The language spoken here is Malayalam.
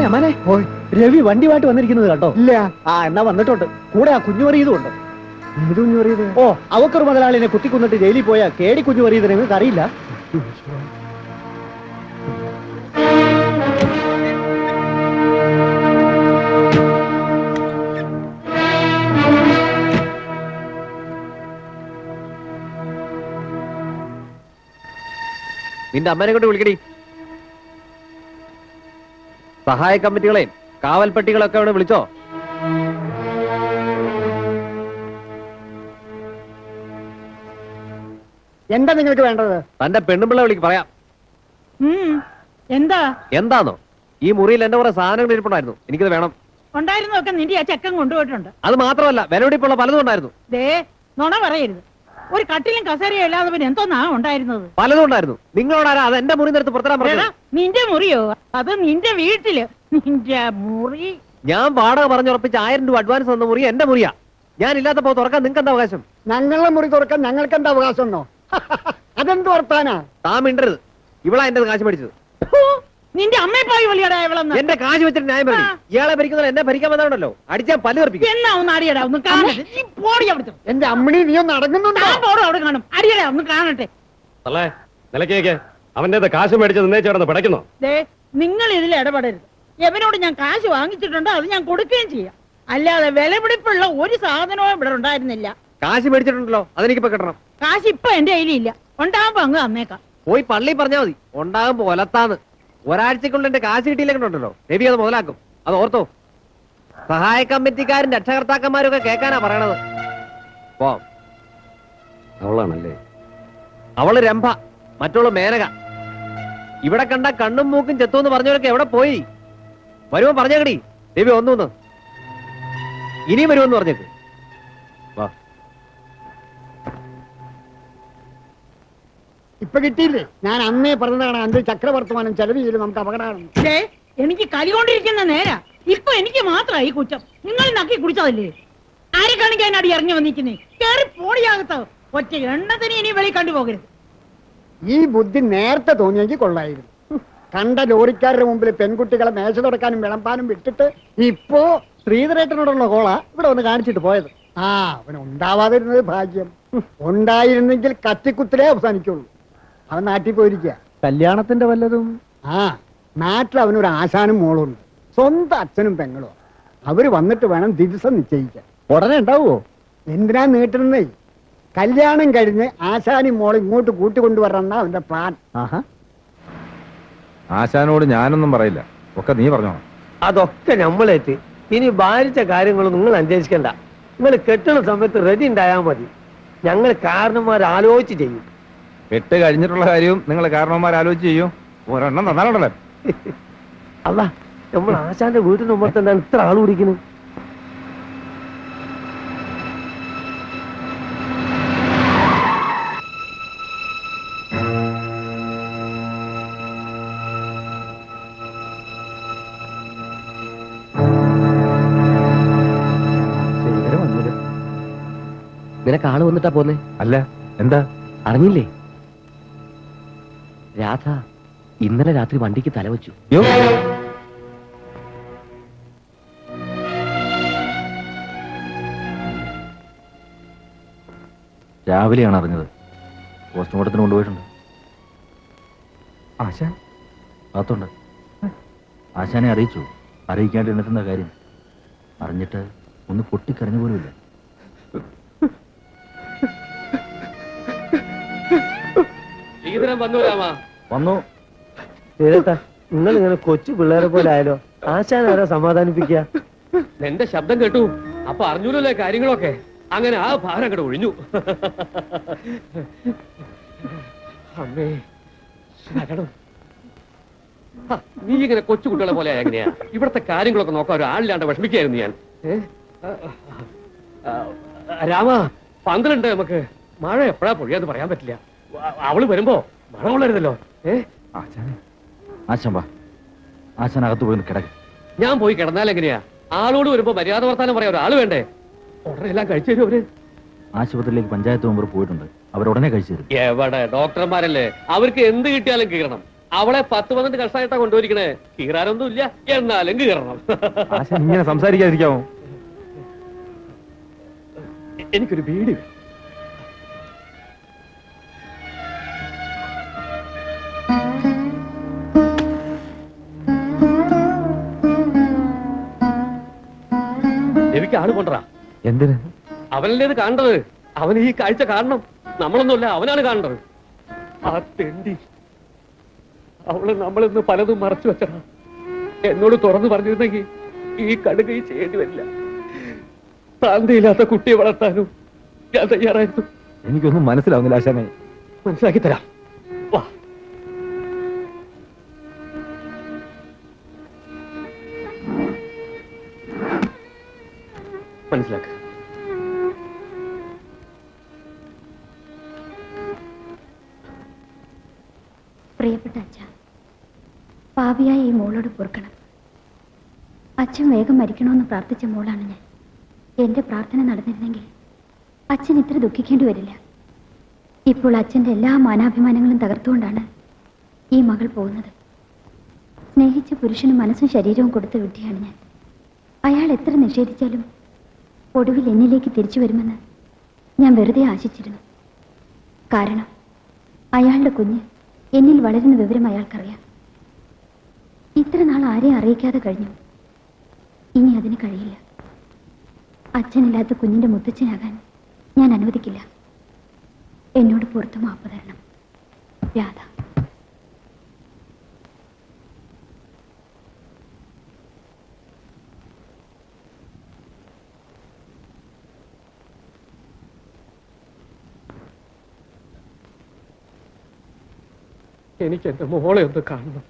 അമ്മനെ രവി വണ്ടിയുമായിട്ട് വന്നിരിക്കുന്നത് കേട്ടോ? ഇല്ല. ആ എന്നാ വന്നിട്ടുണ്ട്. കൂടെ ആ കുഞ്ഞു പറയതുണ്ട്. ഏത് കുഞ്ഞു പറയത്? ഓ, അവക്കൊരു മുതലാളിനെ കുത്തിക്കൊന്നിട്ട് ജയിലിൽ പോയാ കേടി കുഞ്ഞു പറയത് നിങ്ങൾക്ക് അറിയില്ല? നിന്റെ അമ്മനെ കൊണ്ട് വിളിക്കടി. സഹായ കമ്മിറ്റികളെയും കാവൽപ്പെട്ടികളൊക്കെ അവിടെ വിളിച്ചോ. എന്താ നിങ്ങൾക്ക് വേണ്ടത്? തന്റെ പെണ്ണുമ്പിള്ള വിളിക്ക് പറയാം. എന്താ? എന്താന്നോ? ഈ മുറിയിൽ എന്റെ കുറെ സാധനങ്ങൾ ഇരിപ്പുണ്ടായിരുന്നു, എനിക്കത് വേണം. ഉണ്ടായിരുന്നൊക്കെ നിന്റെ ആ ചെക്കൻ കൊണ്ടുപോയിട്ടുണ്ട്. അത് മാത്രമല്ല വിലപിടിപ്പുള്ള പലതും ഉണ്ടായിരുന്നു. ദേ നുണ പറയരുത്. ഒരു കട്ടിലും കസേരയും ഇല്ലാതെ പിന്നെ എന്തോന്നാ ഉണ്ടായിരുന്നത്? പലതും ഉണ്ടായിരുന്നു. നിങ്ങളോടാരാ അത് എന്റെ മുറി നേരത്ത് പുറത്തിടാൻ പറഞ്ഞത്? നിന്റെ മുറിയോ? അത് നിന്റെ വീട്ടില്. നിന്റെ മുറി ഞാൻ വാടക പറഞ്ഞുറപ്പിച്ച് 1000 രൂപ അഡ്വാൻസ് തന്ന മുറി എന്റെ മുറിയാ. ഞാൻ ഇല്ലാത്തപ്പോ തുറക്കാൻ നിങ്ങൾക്ക് എന്താ അവകാശം? ഞങ്ങളുടെ മുറി തുറക്കാൻ ഞങ്ങൾക്ക് എന്താ അവകാശം എന്നോ? അതെന്ത് വർത്താനാ? താൻ മിണ്ടരുത്. ഇവളാ എന്റെ കാശ് മേടിച്ചത്. നിന്റെ അമ്മയെ പോയി വലിയടാ ഇവളെന്ന്. എന്റെ കാശ് വെച്ചിട്ട് ന്യായം പറയും. ഇയാളെ ഭരിക്കുന്നത് എന്നെ ഭരിക്കാൻ വന്നതുണ്ടല്ലോ, അടിച്ചാൽ പല്ല് തെറിപ്പിക്കും. എന്നാ ഒന്ന് അടിയടാ, ഒന്ന് കാണട്ടെ. എന്റെ അമ്മണി നീ ഒന്ന് അടങ്ങുന്നുണ്ടോ? അവിടെ കാണും. അടിയടാ, ഒന്ന് കാണട്ടെ. നിലക്കേക്ക് അവന്റെ കാശ് മേടിച്ച് നിന്നേച്ചേർന്ന് പിടയ്ക്കുന്നു. നിങ്ങൾ ഇതിൽ ഇടപെടരുത്. എവനോട് ഞാൻ കാശ് വാങ്ങിച്ചിട്ടുണ്ടോ അത് ഞാൻ കൊടുക്കുകയും ചെയ്യാം. അല്ലാതെ വിലപിടിപ്പുള്ള ഒരു സാധനവും ഇവിടെ ഉണ്ടായിരുന്നില്ല. കാശ് മേടിച്ചിട്ടുണ്ടല്ലോ, അതെനിക്കിപ്പോ കിട്ടണം. കാശ് ഇപ്പൊ എന്റെ കയ്യിലില്ല. ഉണ്ടാകുമ്പോ അങ്ങ് തന്നേക്കാം. പോയി പള്ളി പറഞ്ഞാൽ മതി. ഉണ്ടാകുമ്പോ ഒലത്താന്ന്. ഒരാഴ്ചക്കുള്ളിൽ എന്റെ കാശ് കിട്ടിയില്ലെങ്കിലുണ്ടല്ലോ രവി അത് മുതലാക്കും. അത് ഓർത്തോ. സഹായ കമ്മിറ്റിക്കാരും രക്ഷകർത്താക്കന്മാരും ഒക്കെ കേൾക്കാനാ പറയണത്. പോ. അവളാണല്ലേ? അവള് രംഭ, മറ്റുള്ള മേനക. ഇവിടെ കണ്ട കണ്ണും മൂക്കും ചെത്തുമെന്ന് പറഞ്ഞവരൊക്കെ എവിടെ പോയി? വരുമോ പറഞ്ഞേക്കടി. രവി ഒന്നൂന്ന് ഇനിയും വരുമെന്ന് പറഞ്ഞേക്ക്. വാ. ഇപ്പൊ കിട്ടിയില്ലേ? ഞാൻ അന്നേ പറഞ്ഞതാണ് അന്റെ ചക്രവർത്തമാനം ചെലവ് ചെയ്ത് നമുക്ക് അപകടമാണ്. എനിക്ക് കലികൊണ്ടിരിക്കുന്ന നേരാ. ഇപ്പൊ എനിക്ക് മാത്രമായി കുറ്റം. നിങ്ങൾ നക്കി കുടിച്ചതല്ലേ? ആരെ കാണിക്കാൻ അടി ഇറങ്ങി വന്നിരിക്കുന്നേ? കേറി പോടിയാകത്തോ. ഒറ്റ എണ്ണത്തിന് ഇനി വെളി കണ്ടുപോകരുത്. ഈ ബുദ്ധി നേരത്തെ തോന്നിയെങ്കിൽ കൊള്ളായിരുന്നു. കണ്ട ലോറിക്കാരുടെ മുമ്പിൽ പെൺകുട്ടികളെ മേശ തുടക്കാനും വിളമ്പാനും വിട്ടിട്ട് ഇപ്പോ ശ്രീധരേട്ടനോടുള്ള കോള ഇവിടെ ഒന്ന് കാണിച്ചിട്ട് പോയത്. ആ, അവന് ഉണ്ടാവാതിരുന്നത് ഭാഗ്യം. ഉണ്ടായിരുന്നെങ്കിൽ കത്തിക്കുത്തിലേ അവസാനിക്കുള്ളൂ. അവൻ നാട്ടിൽ പോയിരിക്കുക. കല്യാണത്തിന്റെ വല്ലതും? ആ, നാട്ടിൽ അവനൊരു ആശാനും മോളുണ്ട്. സ്വന്തം അച്ഛനും പെങ്ങളും. അവര് വന്നിട്ട് വേണം ദിവസം നിശ്ചയിക്കാൻ. ഉടനെ ഉണ്ടാവുമോ? എന്തിനാ നീട്ടുന്നേ? കല്യാണം കഴിഞ്ഞ് ആശാനും മോളും ഇങ്ങോട്ട് കൂട്ടിക്കൊണ്ടുവരണമെന്നാ അവന്റെ പ്ലാൻ. ആശാനോട് ഞാനൊന്നും പറയില്ല, ഒക്കെ നീ പറഞ്ഞോ. അതൊക്കെ നമ്മളേറ്റ്. ഇനി ഭാരിച്ച കാര്യങ്ങൾ നിങ്ങൾ അന്വേഷിക്കണ്ട. നിങ്ങൾ കെട്ടുന്ന സമയത്ത് റെഡി ഉണ്ടായാൽ മതി. ഞങ്ങൾ കാരണന്മാർ ആലോചിച്ച് ചെയ്യും. കെട്ട് കഴിഞ്ഞിട്ടുള്ള കാര്യവും നിങ്ങൾ കാരണവന്മാർ ആലോചിച്ച് ചെയ്യും. ഒരെണ്ണം തന്നാലുണ്ടല്ലേ? അല്ല, നമ്മൾ ആശാന്റെ വീട്ടിന് മുമ്പത്ത് എന്താണ് ഇത്ര ആൾ കുടിക്കുന്നത്? നിനക്ക് ആള് വന്നിട്ടാ പോന്നേ? അല്ല, എന്താ അറിഞ്ഞില്ലേ? രാധ ഇന്നലെ രാത്രി വണ്ടിക്ക് തലവച്ചു. രാവിലെയാണ് അറിഞ്ഞത്. പോസ്റ്റ്മോർട്ടത്തിന് കൊണ്ടുപോയിട്ടുണ്ട്. ആശാൻ അകത്തുണ്ട്. ആശാനെ അറിയിച്ചു. അറിയിക്കാണ്ട് എണ്ണുന്ന കാര്യം അറിഞ്ഞിട്ട് ഒന്ന് പൊട്ടിക്കരഞ്ഞു പോലുമില്ല. വന്നു. നിങ്ങൾ ഇങ്ങനെ കൊച്ചു പിള്ളേരെ പോലെ ആയാലോ? ആശാൻ ആരാ സമാധാനിപ്പിക്കുക? എന്റെ ശബ്ദം കേട്ടു, അപ്പൊ അറിഞ്ഞൂലല്ലേ കാര്യങ്ങളൊക്കെ. അങ്ങനെ ആ ഭാരം അങ്ങോട്ട് ഒഴിഞ്ഞു. അമ്മേ ശരണം. നീ ഇങ്ങനെ കൊച്ചു കുട്ടികളെ പോലെ എങ്ങനെയാ? ഇവിടത്തെ കാര്യങ്ങളൊക്കെ നോക്കാൻ ഒരാളില്ലാണ്ട് വിഷമിക്കായിരുന്നു ഞാൻ. രാമ, 12 നമുക്ക്. മഴ എപ്പോഴാ പൊഴിയാന്ന് പറയാൻ പറ്റില്ല. അവള് വരുമ്പോ മഴ കൊള്ളരുതല്ലോ. ആശാൻ അകത്ത് പോയി കിടക്കും. ഞാൻ പോയി കിടന്നാൽ എങ്ങനെയാ? ആളോട് വരുമ്പോ മര്യാദ വർത്താനം പറയാൻ ഒരാള് വേണ്ടേ? ഉടനെ എല്ലാം കഴിച്ചു തരും അവര്. ആശുപത്രിയിലേക്ക് പഞ്ചായത്ത് മെമ്പർ പോയിട്ടുണ്ട്. അവരുടനെ കഴിച്ചു തരും. എവിടെ? ഡോക്ടർമാരല്ലേ, അവർക്ക് എന്ത് കിട്ടിയാലും കീറണം. അവളെ 10-12 കഷ്ടായിട്ടാ കൊണ്ടുപോയിരിക്കണേ. കീറാനൊന്നും ഇല്ല, എന്നാലും കീറണം. ആശാൻ ഇങ്ങനെ സംസാരിക്കാതിരിക്കാമോ? എനിക്കൊരു വീട് വേണം. രവിക്ക് ആള് കൊണ്ടറാ. എന്തിന്? അവനല്ലേ ഇത് കാണേണ്ടത്. അവൻ ഈ കാഴ്ച കാണണം. നമ്മളൊന്നുമല്ല, അവനാണ് കാണേണ്ടത്. ആ തെണ്ടി അവള് നമ്മളിന്ന് പലതും മറച്ചു വെച്ചടാ. എന്നോട് തുറന്നു പറഞ്ഞിരുന്നെങ്കിൽ ഈ കടുകൈ ചെയ്യേണ്ടി വരില്ല. താന്തയില്ലാത്ത കുട്ടിയെ വളർത്താനും ഞാൻ തയ്യാറായിരുന്നു. എനിക്കൊന്നും മനസ്സിലാവുന്നില്ല ആശാനെ. മനസ്സിലാക്കി തരാം, വാ. മനസ്സിലാക്ക. പ്രിയപ്പെട്ട അച്ഛ, പാപിയായ ഈ മോളോട് പൊറുക്കണം. അച്ഛൻ വേഗം മരിക്കണമെന്ന് പ്രാർത്ഥിച്ച മോളാണ് ഞാൻ. എന്റെ പ്രാർത്ഥന നടന്നിരുന്നെങ്കിൽ അച്ഛൻ ഇത്ര ദുഃഖിക്കേണ്ടി വരില്ല. ഇപ്പോൾ അച്ഛന്റെ എല്ലാ മാനാഭിമാനങ്ങളും തകർത്തുകൊണ്ടാണ് ഈ മകൾ പോകുന്നത്. സ്നേഹിച്ച പുരുഷന് മനസ്സും ശരീരവും കൊടുത്ത വിഡ്ഢിയാണ് ഞാൻ. അയാൾ എത്ര നിഷേധിച്ചാലും ഒടുവിൽ എന്നിലേക്ക് തിരിച്ചു വരുമെന്ന് ഞാൻ വെറുതെ ആശിച്ചിരുന്നു. കാരണം അയാളുടെ കുഞ്ഞ് എന്നിൽ വളരുന്ന വിവരം അയാൾക്കറിയാം. ഇത്ര നാൾ ആരെയും അറിയിക്കാതെ കഴിഞ്ഞു. ഇനി അതിന് കഴിയില്ല. അച്ഛനില്ലാത്ത കുഞ്ഞിന്റെ മുത്തച്ഛനാകാൻ ഞാൻ അനുവദിക്കില്ല. എന്നോട് പുറത്തു മാപ്പ് തരണം. രാധ. എനിക്ക് എന്റെ മോളെ ഒന്ന് കാണണം.